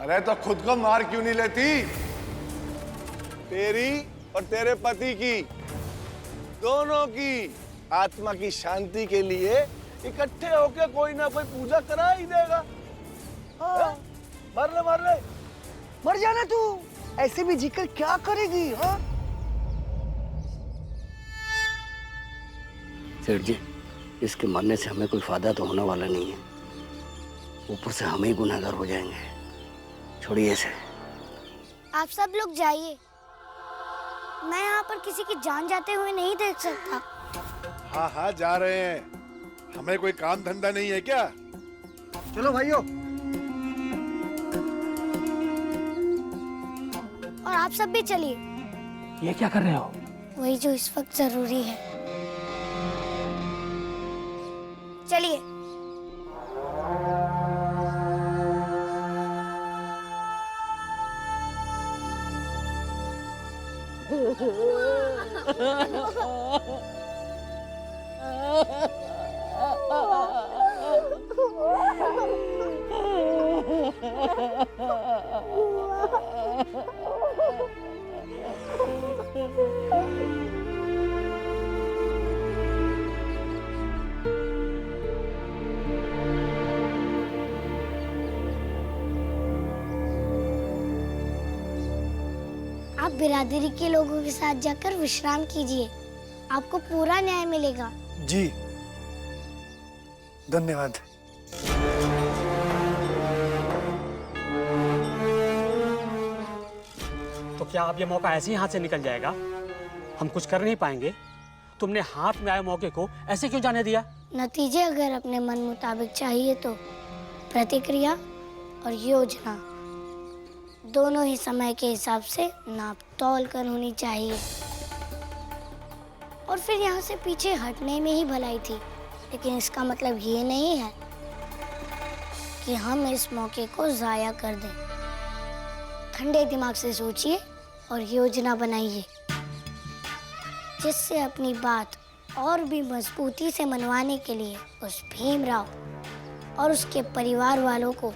अरे तो खुद को मार क्यों नहीं लेती? तेरी और तेरे पति की, दोनों की आत्मा की शांति के लिए इकट्ठे होकर कोई ना कोई पूजा करा ही देगा। हाँ। मार ले मार ले। मर जाना तू, ऐसे भी जीकर क्या करेगी? हाँ सेठ जी, इसके मरने से हमें कोई फायदा तो होने वाला नहीं है, ऊपर से हम ही गुनहगार हो जाएंगे। छोड़िए इसे। आप सब लोग जाइए, मैं यहाँ पर किसी की जान जाते हुए नहीं देख सकता। हाँ हाँ जा रहे हैं, हमें कोई काम धंधा नहीं है क्या? चलो भाइयों। और आप सब भी चलिए। ये क्या कर रहे हो? वही जो इस वक्त जरूरी है। चलिए। आप बिरादरी के लोगों के साथ जाकर विश्राम कीजिए, आपको पूरा न्याय मिलेगा। जी धन्यवाद। तो क्या अब ये मौका ऐसे ही हाथ से निकल जाएगा? हम कुछ कर नहीं पाएंगे? तुमने हाथ में आए मौके को ऐसे क्यों जाने दिया? नतीजे अगर अपने मन मुताबिक चाहिए तो प्रतिक्रिया और योजना दोनों ही समय के हिसाब से नाप तौल कर होनी चाहिए। और फिर यहाँ से पीछे हटने में ही भलाई थी, लेकिन इसका मतलब ये नहीं है कि हम इस मौके को जाया कर दें। ठंडे दिमाग से सोचिए और योजना बनाइए, जिससे अपनी बात और भी मजबूती से मनवाने के लिए उस भीमराव और उसके परिवार वालों को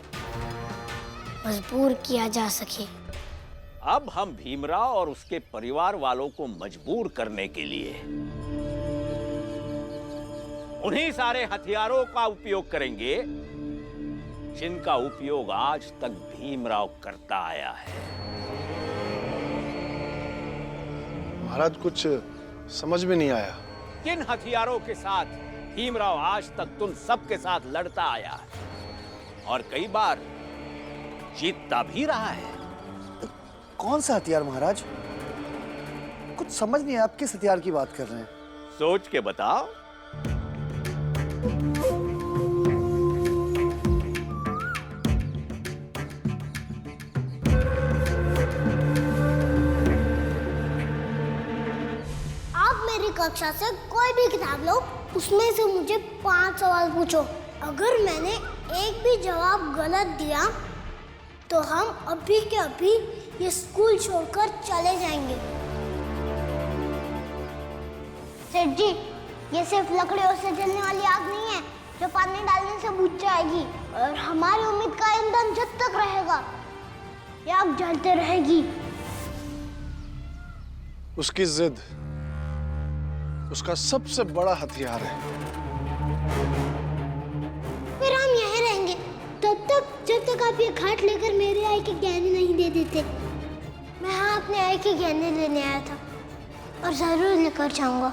मजबूर किया जा सके। अब हम भीमराव और उसके परिवार वालों को मजबूर करने के लिए उन्हीं सारे हथियारों का उपयोग करेंगे जिनका उपयोग आज तक भीमराव करता आया है। महाराज कुछ समझ में नहीं आया। किन हथियारों के साथ भीमराव आज तक तुम सबके साथ लड़ता आया है और कई बार जीतता भी रहा है। कौन सा हथियार महाराज? कुछ समझ नहीं आया, आप किस हथियार की बात कर रहे हैं? सोच के बताओ। आप मेरी कक्षा से कोई भी किताब लो, उसमें से मुझे 5 सवाल पूछो। अगर मैंने एक भी जवाब गलत दिया तो हम अभी के अभी ये स्कूल छोड़कर चले जाएंगे। सेठ जी, ये सिर्फ लकड़ियों से जलने वाली आग नहीं है जो पानी डालने से बुझ जाएगी, और हमारी उम्मीद का ईंधन जब तक रहेगा ये आग जलते रहेगी। उसकी जिद उसका सबसे बड़ा हथियार है। फिर हम यहीं रहेंगे तब तक जब तक आप ये खाट लेकर मेरे आई के गहने नहीं दे देते। मैं यहाँ अपने आई के गहने लेने आया था और जरूर लेकर जाऊंगा।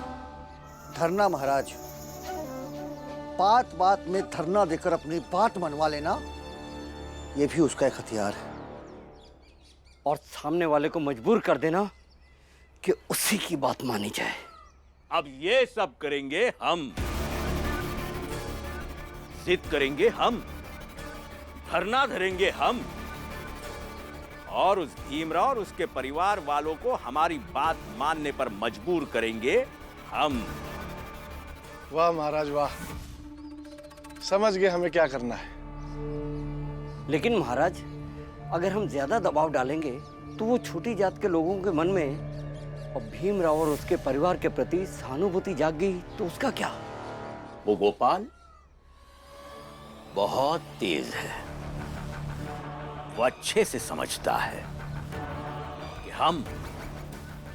धरना महाराज, बात बात में धरना देकर अपनी बात मनवा लेना, ये भी उसका एक हथियार है। और सामने वाले को मजबूर कर देना कि उसी की बात मानी जाए। अब ये सब करेंगे हम, जिद करेंगे हम, धरना धरेंगे हम, और उस भीमराव और उसके परिवार वालों को हमारी बात मानने पर मजबूर करेंगे हम। वाह महाराज वाह, समझ गए हमें क्या करना है। लेकिन महाराज, अगर हम ज्यादा दबाव डालेंगे तो वो छोटी जात के लोगों के मन में और भीमराव और उसके परिवार के प्रति सहानुभूति जाग गई तो उसका क्या? वो गोपाल बहुत तेज है, वो अच्छे से समझता है कि हम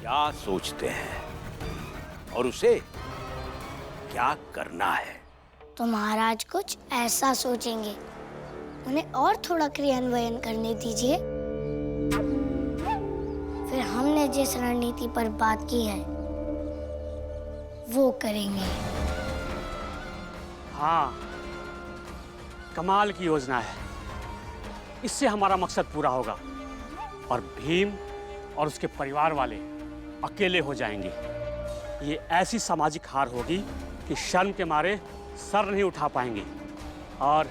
क्या सोचते हैं और उसे क्या करना है। तो महाराज कुछ ऐसा सोचेंगे, उन्हें और थोड़ा क्रियान्वयन करने दीजिए, फिर हमने जिस रणनीति पर बात की है वो करेंगे। हाँ, कमाल की योजना है। इससे हमारा मकसद पूरा होगा और भीम और उसके परिवार वाले अकेले हो जाएंगे। ये ऐसी सामाजिक हार होगी कि शर्म के मारे सर नहीं उठा पाएंगे और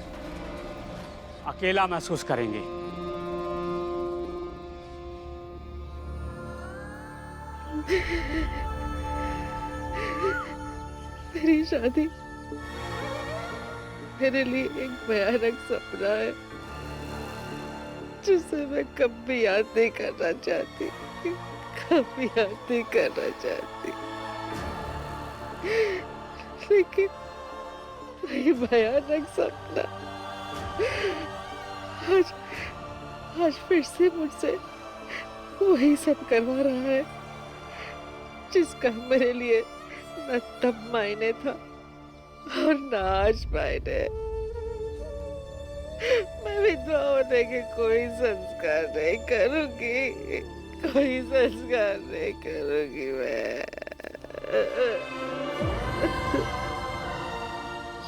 अकेला महसूस करेंगे। मेरी शादी मेरे लिए एक भयानक सपना है जिसे मैं कभी याद नहीं करना चाहती, कभी याद नहीं करना चाहती। लेकिन वही भयानक सपना आज फिर से मुझसे वही सब करवा रहा है जिसका मेरे लिए न तब मायने था और न आज मायने। मैं विधवा होने के कोई संस्कार नहीं करूंगी, कोई संस्कार नहीं करूंगी मैं।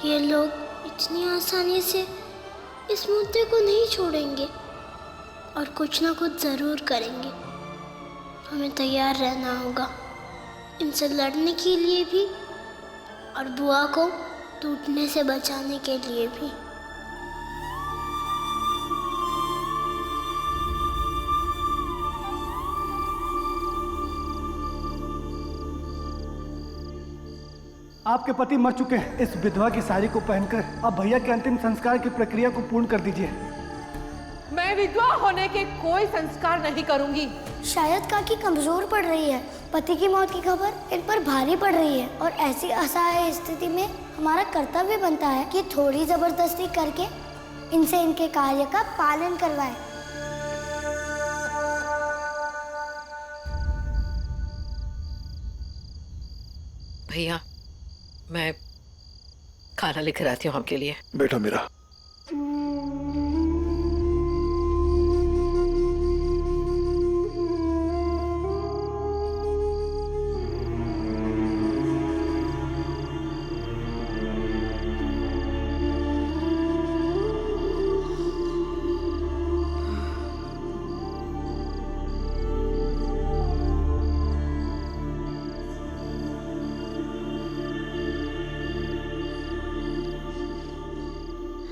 ये लोग इतनी आसानी से इस मुद्दे को नहीं छोड़ेंगे और कुछ ना कुछ जरूर करेंगे। हमें तैयार रहना होगा, इनसे लड़ने के लिए भी और बुआ को टूटने से बचाने के लिए भी। आपके पति मर चुके हैं। इस विधवा की साड़ी को पहनकर अब भैया के अंतिम संस्कार की प्रक्रिया को पूर्ण कर दीजिए। मैं विधवा होने के कोई संस्कार नहीं करूंगी। शायद काकी कमजोर पड़ रही है, पति की मौत की खबर इन पर भारी पड़ रही है और ऐसी असहाय स्थिति में हमारा कर्तव्य बनता है कि थोड़ी जबरदस्ती करके इनसे इनके कार्य का पालन करवाएं। भैया, मैं खाना लेकर आती हूँ आपके लिए। बेटा मेरा,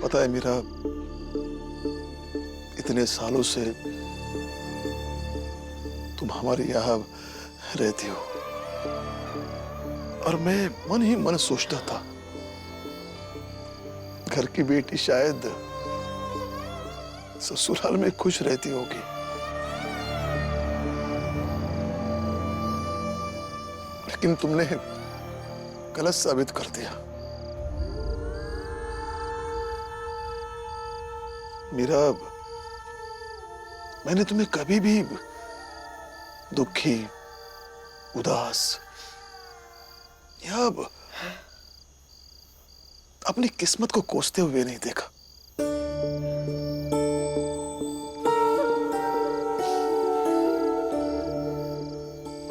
पता है मीरा, इतने सालों से तुम हमारे यहाँ रहती हो और मैं मन ही मन सोचता था घर की बेटी शायद ससुराल में खुश रहती होगी, लेकिन तुमने गलत साबित कर दिया। मीरा, मैंने तुम्हें कभी भी दुखी, उदास या अपनी किस्मत को कोसते हुए नहीं देखा।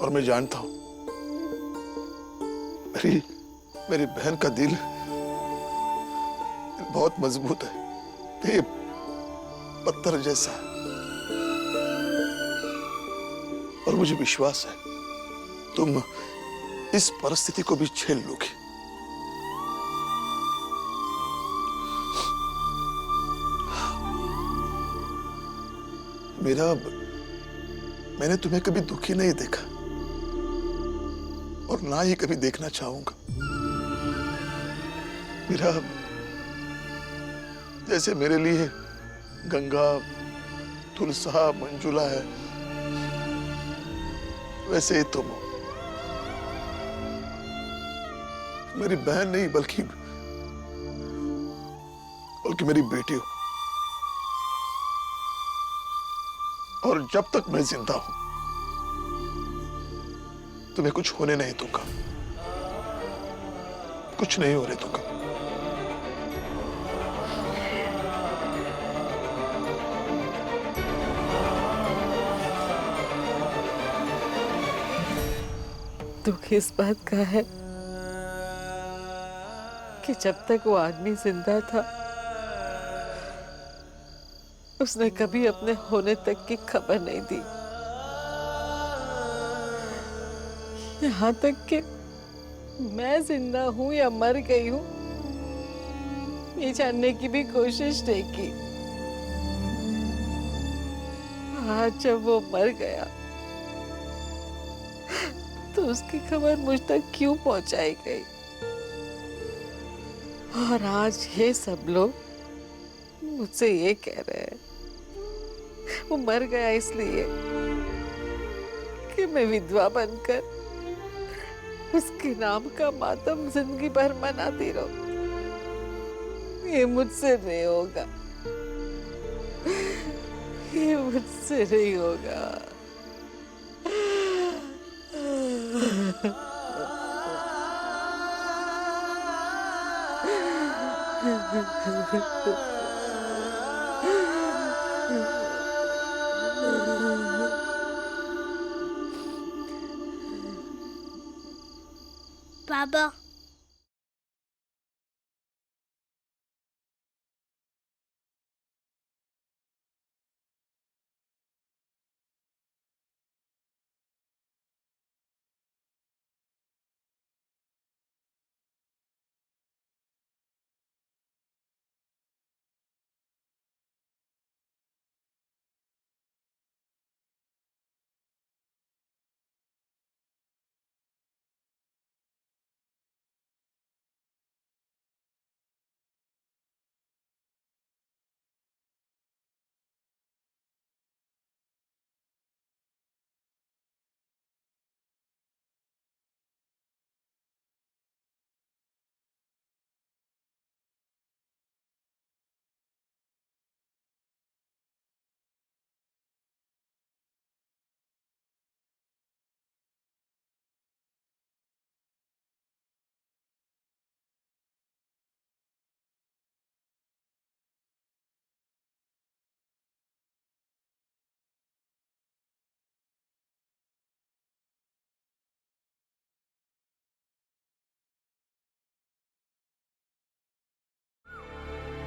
और मैं जानता हूं मेरी बहन का दिल बहुत मजबूत है, ये पत्थर जैसा है और मुझे विश्वास है तुम इस परिस्थिति को भी झेल लोगे। मेरा, मैंने तुम्हें कभी दुखी नहीं देखा और ना ही कभी देखना चाहूंगा। मेरा, जैसे मेरे लिए गंगा, तुलसा, मंजुला है, वैसे ही तुम हो। मेरी बहन नहीं बल्कि मेरी बेटी हो। और जब तक मैं जिंदा हूं तुम्हें कुछ होने नहीं दूंगा, कुछ नहीं होने दूंगा। दुख इस बात का है कि जब तक वो आदमी जिंदा था उसने कभी अपने होने तक की खबर नहीं दी। यहाँ तक कि मैं जिंदा हूं या मर गई हूं ये जानने की भी कोशिश नहीं की। आज जब वो मर गया तो उसकी खबर मुझ तक क्यों पहुंचाई गई? और आज ये सब लोग मुझसे ये कह रहे हैं वो मर गया इसलिए कि मैं विधवा बनकर उसके नाम का मातम जिंदगी भर मनाती रहूं। ये मुझसे नहीं होगा, ये मुझसे नहीं होगा। पापा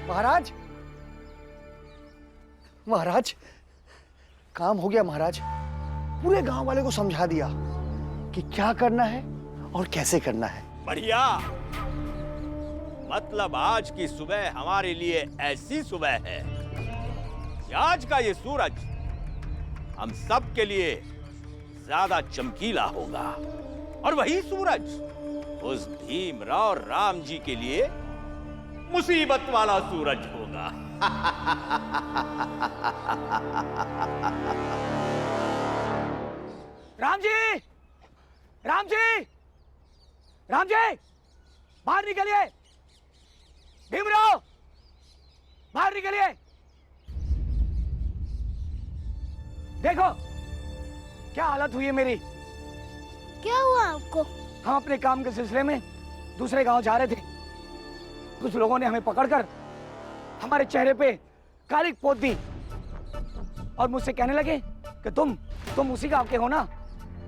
महाराज, महाराज, काम हो गया महाराज। पूरे गांव वाले को समझा दिया कि क्या करना है और कैसे करना है। बढ़िया। मतलब आज की सुबह हमारे लिए ऐसी सुबह है कि आज का ये सूरज हम सब के लिए ज्यादा चमकीला होगा और वही सूरज उस भीमराव राम जी के लिए मुसीबत वाला सूरज होगा। राम जी, राम जी, राम जी, बाहर निकलिए। भीमराव, बाहर निकलिए। देखो क्या हालत हुई है मेरी। क्या हुआ आपको? हम अपने काम के सिलसिले में दूसरे गांव जा रहे थे। कुछ लोगों ने हमें पकड़कर हमारे चेहरे पे कालिक पोत दी और मुझसे कहने लगे कि तुम उसी गांव के हो ना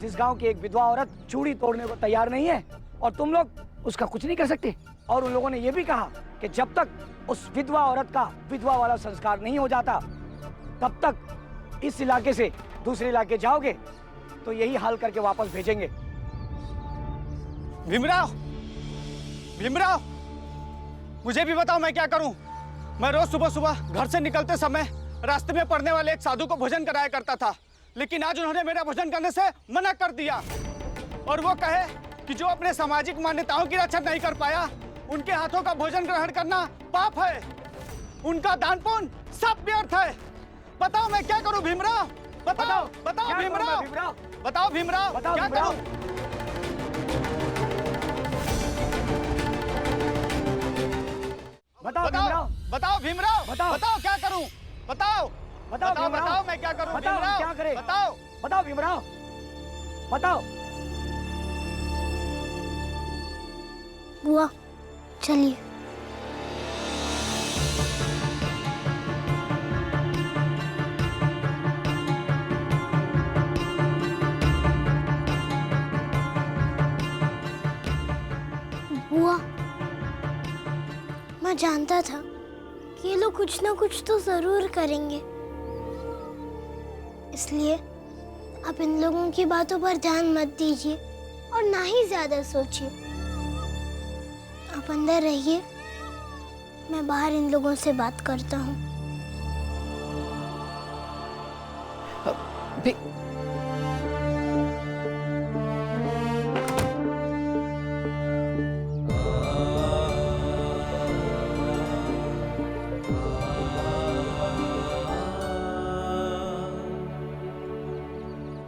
जिस गांव की एक विधवा औरत चूड़ी तोड़ने को तैयार नहीं है और तुम लोग उसका कुछ नहीं कर सकते। और उन लोगों ने यह भी कहा कि जब तक उस विधवा औरत का विधवा वाला संस्कार नहीं हो जाता तब तक इस इलाके से दूसरे इलाके जाओगे तो यही हाल करके वापस भेजेंगे। भीमराव, भीमराव, मुझे भी बताओ मैं क्या करूं। मैं रोज सुबह सुबह घर से निकलते समय रास्ते में पड़ने वाले एक साधु को भोजन कराया करता था, लेकिन आज उन्होंने मेरा भोजन करने से मना कर दिया और वो कहे कि जो अपने सामाजिक मान्यताओं की रक्षा नहीं कर पाया उनके हाथों का भोजन ग्रहण करना पाप है, उनका दान पुण्य सब व्यर्थ है। बताओ मैं क्या करूं भीमराव? बताओ बताओ भीमराव, बताओ भीमराव, क्या करूं? बताओ भीमराव, बताओ भीमराव, बताओ क्या करूं? बताओ। बताओ बताओ भीमराव। बताओ मैं क्या करूं बताओ हम भीमराव? क्या करें? बताओ। बताओ भीमराव, बताओ। बुआ चलिए। बुआ, मैं जानता था कि ये लोग कुछ ना कुछ तो जरूर करेंगे, इसलिए आप इन लोगों की बातों पर ध्यान मत दीजिए और ना ही ज्यादा सोचिए। आप अंदर रहिए, मैं बाहर इन लोगों से बात करता हूँ।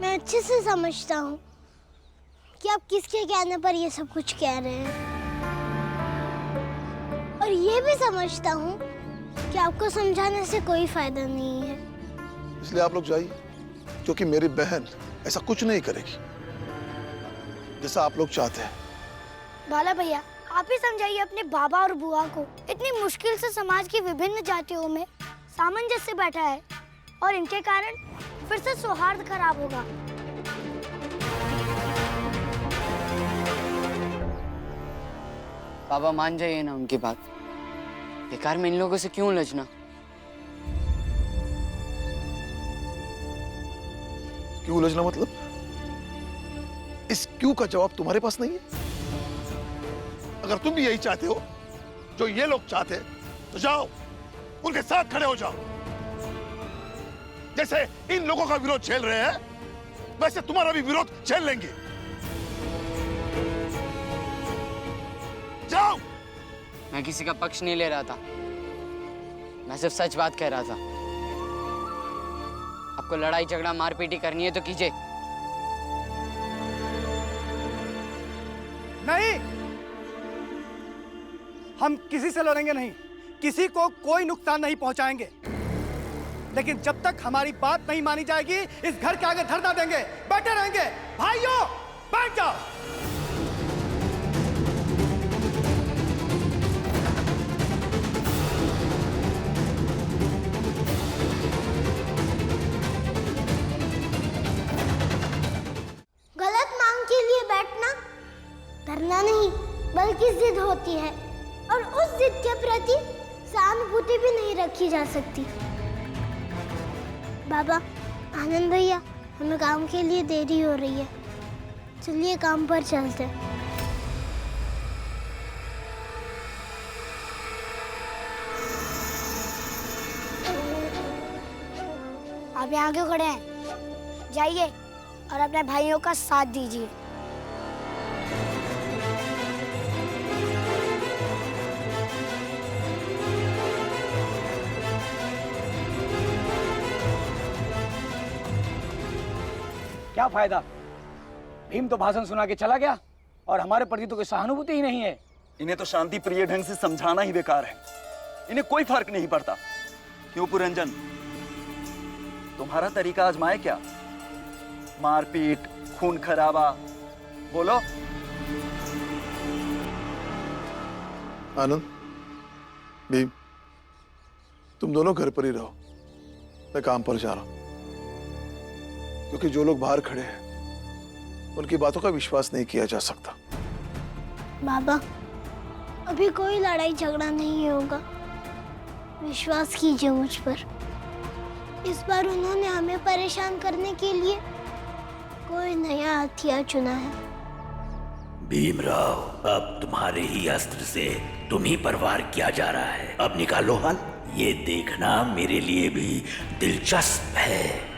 मैं अच्छे से समझता हूँ कि आप किसके कहने पर ये सब कुछ कह रहे हैं, और ये भी समझता हूँ कि आपको समझाने से कोई फायदा नहीं है। इसलिए आप लोग जाइए, क्योंकि मेरी बहन ऐसा कुछ नहीं करेगी जैसा आप लोग चाहते हैं। बाला भैया, आप ही समझाइए अपने बाबा और बुआ को। इतनी मुश्किल से समाज की विभिन्न जातियों में सामंजस्य बैठा है और इनके कारण फिर से सौहार्द खराब होगा। बाबा मान जाइए ना उनकी बात, बेकार में इन लोगों से क्यों उलझना। क्यों उलझना मतलब? इस क्यों का जवाब तुम्हारे पास नहीं है? अगर तुम भी यही चाहते हो जो ये लोग चाहते तो जाओ उनके साथ खड़े हो जाओ। जैसे इन लोगों का विरोध झेल रहे हैं वैसे तुम्हारा भी विरोध झेल लेंगे। जाओ। मैं किसी का पक्ष नहीं ले रहा था, मैं सिर्फ सच बात कह रहा था। आपको लड़ाई झगड़ा मारपीटी करनी है तो कीजिए। नहीं, हम किसी से लड़ेंगे नहीं, किसी को कोई नुकसान नहीं पहुंचाएंगे, लेकिन जब तक हमारी बात नहीं मानी जाएगी इस घर के आगे धरना देंगे, बैठे रहेंगे। भाइयों बैठ जाओ। गलत मांग के लिए बैठना धरना नहीं बल्कि जिद होती है, और उस जिद के प्रति सहानुभूति भी नहीं रखी जा सकती। बाबा, आनंद भैया, हमें काम के लिए देरी हो रही है, चलिए काम पर चलते हैं। आप यहाँ क्यों खड़े हैं? जाइए और अपने भाइयों का साथ दीजिए। क्या फायदा? भीम तो भाषण सुना के चला गया और हमारे प्रति तो कोई सहानुभूति ही नहीं है। इन्हें तो शांति प्रिय ढंग से समझाना ही बेकार है, इन्हें कोई फर्क नहीं पड़ता। क्यों पुरंजन, तुम्हारा तरीका आजमाए क्या? मारपीट, खून खराबा, बोलो। आनंद, भीम, तुम दोनों घर पर ही रहो, मैं काम पर जा रहा हूं। क्योंकि जो लोग बाहर खड़े हैं उनकी बातों का विश्वास नहीं किया जा सकता। बाबा, अभी कोई लड़ाई झगड़ा नहीं होगा, विश्वास कीजिए मुझ पर। इस बार उन्होंने हमें परेशान करने के लिए कोई नया हथियार चुना है। भीमराव, अब तुम्हारे ही अस्त्र से तुम ही पर वार किया जा रहा है। अब निकालो हल, ये देखना मेरे लिए भी दिलचस्प है।